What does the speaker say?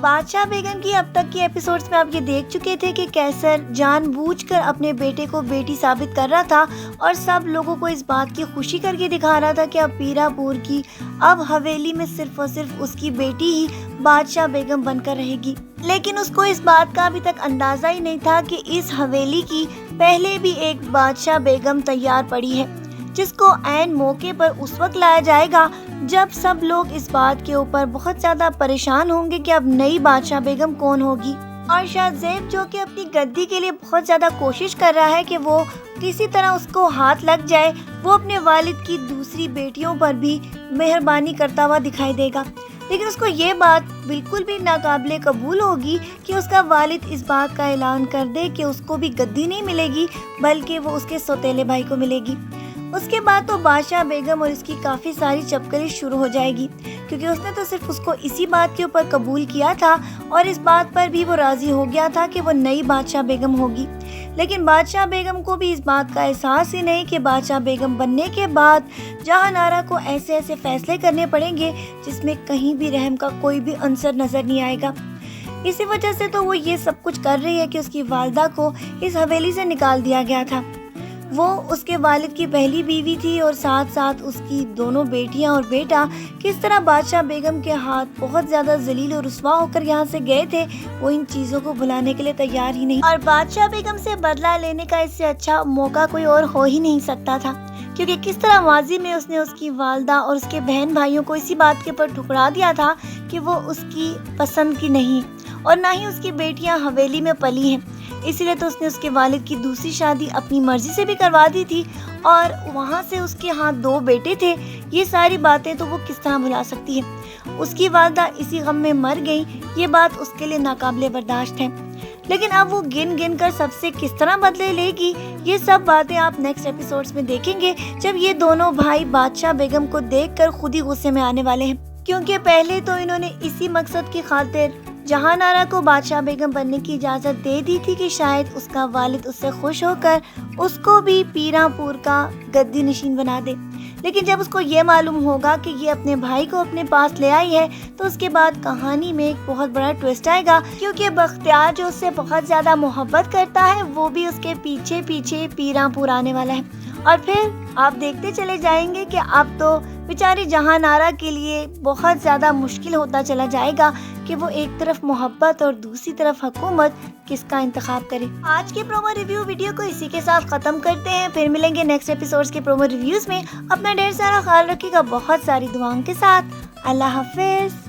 بادشاہ بیگم کی اب تک کے ایپیسوڈز میں آپ یہ دیکھ چکے تھے کہ کیسر جان بوجھ کر اپنے بیٹے کو بیٹی ثابت کر رہا تھا اور سب لوگوں کو اس بات کی خوشی کر کے دکھا رہا تھا کہ اب پیرا پور کی اب حویلی میں صرف اور صرف اس کی بیٹی ہی بادشاہ بیگم بن کر رہے گی۔ لیکن اس کو اس بات کا ابھی تک اندازہ ہی نہیں تھا کہ اس حویلی کی پہلے بھی ایک بادشاہ بیگم تیار پڑی ہے، جس کو عین موقع پر اس وقت لایا جائے گا جب سب لوگ اس بات کے اوپر بہت زیادہ پریشان ہوں گے کہ اب نئی بادشاہ بیگم کون ہوگی۔ اور شاہ زیب جو کہ اپنی گدی کے لیے بہت زیادہ کوشش کر رہا ہے کہ وہ کسی طرح اس کو ہاتھ لگ جائے، وہ اپنے والد کی دوسری بیٹیوں پر بھی مہربانی کرتا ہوا دکھائی دے گا، لیکن اس کو یہ بات بالکل بھی ناقابل قبول ہوگی کہ اس کا والد اس بات کا اعلان کر دے کہ اس کو بھی گدی نہیں ملے گی بلکہ وہ اس کے سوتیلے بھائی کو ملے گی۔ اس کے بعد تو بادشاہ بیگم اور اس کی کافی ساری چپکلی شروع ہو جائے گی، کیونکہ اس نے تو صرف اس کو اسی بات کے اوپر قبول کیا تھا اور اس بات پر بھی وہ راضی ہو گیا تھا کہ وہ نئی بادشاہ بیگم ہوگی۔ لیکن بادشاہ بیگم کو بھی اس بات کا احساس ہی نہیں کہ بادشاہ بیگم بننے کے بعد جہاں آرا کو ایسے ایسے فیصلے کرنے پڑیں گے جس میں کہیں بھی رحم کا کوئی بھی عنصر نظر نہیں آئے گا۔ اسی وجہ سے تو وہ یہ سب کچھ کر رہی ہے کہ اس کی والدہ کو اس حویلی سے نکال دیا گیا تھا۔ وہ اس کے والد کی پہلی بیوی تھی اور ساتھ ساتھ اس کی دونوں بیٹیاں اور بیٹا کس طرح بادشاہ بیگم کے ہاتھ بہت زیادہ ذلیل اور رسوا ہو کر یہاں سے گئے تھے، وہ ان چیزوں کو بھلانے کے لیے تیار ہی نہیں، اور بادشاہ بیگم سے بدلہ لینے کا اس سے اچھا موقع کوئی اور ہو ہی نہیں سکتا تھا، کیونکہ کس طرح ماضی میں اس نے اس کی والدہ اور اس کے بہن بھائیوں کو اسی بات کے اوپر ٹھکرا دیا تھا کہ وہ اس کی پسند کی نہیں اور نہ ہی اس کی بیٹیاں حویلی میں پلی ہیں، اسی لیے تو اس نے اس کے والد کی دوسری شادی اپنی مرضی سے بھی کروا دی تھی اور وہاں سے اس کے ہاں 2 بیٹے تھے۔ یہ ساری باتیں تو وہ کس طرح بھلا سکتی ہے؟ اس کی والدہ اسی غم میں مر گئی، یہ بات اس کے لیے ناقابل برداشت ہے، لیکن اب وہ گن گن کر سب سے کس طرح بدلے لے گی، یہ سب باتیں آپ نیکسٹ ایپیسوڈز میں دیکھیں گے جب یہ دونوں بھائی بادشاہ بیگم کو دیکھ کر خود ہی غصے میں آنے والے ہیں، کیونکہ پہلے تو انہوں نے اسی مقصد کی خاطر جہاں آرا کو بادشاہ بیگم بننے کی اجازت دے دی تھی کہ شاید اس کا والد اس سے خوش ہو کر اس کو بھی پیرا پور کا گدی نشین بنا دے، لیکن جب اس کو یہ معلوم ہوگا کہ یہ اپنے بھائی کو اپنے پاس لے آئی ہے تو اس کے بعد کہانی میں ایک بہت بڑا ٹویسٹ آئے گا، کیونکہ بختیار جو اس سے بہت زیادہ محبت کرتا ہے وہ بھی اس کے پیچھے پیچھے پیرا پور آنے والا ہے، اور پھر آپ دیکھتے چلے جائیں گے کہ اب تو بیچاری جہاں آرا کے لیے بہت زیادہ مشکل ہوتا چلا جائے گا کہ وہ ایک طرف محبت اور دوسری طرف حکومت کس کا انتخاب کرے۔ آج کے پرومو ریویو ویڈیو کو اسی کے ساتھ ختم کرتے ہیں، پھر ملیں گے نیکسٹ ایپیسوڈز کے پرومو ریویوز میں۔ اپنا ڈھیر سارا خیال رکھیے گا بہت ساری دعاؤں کے ساتھ۔ اللہ حافظ۔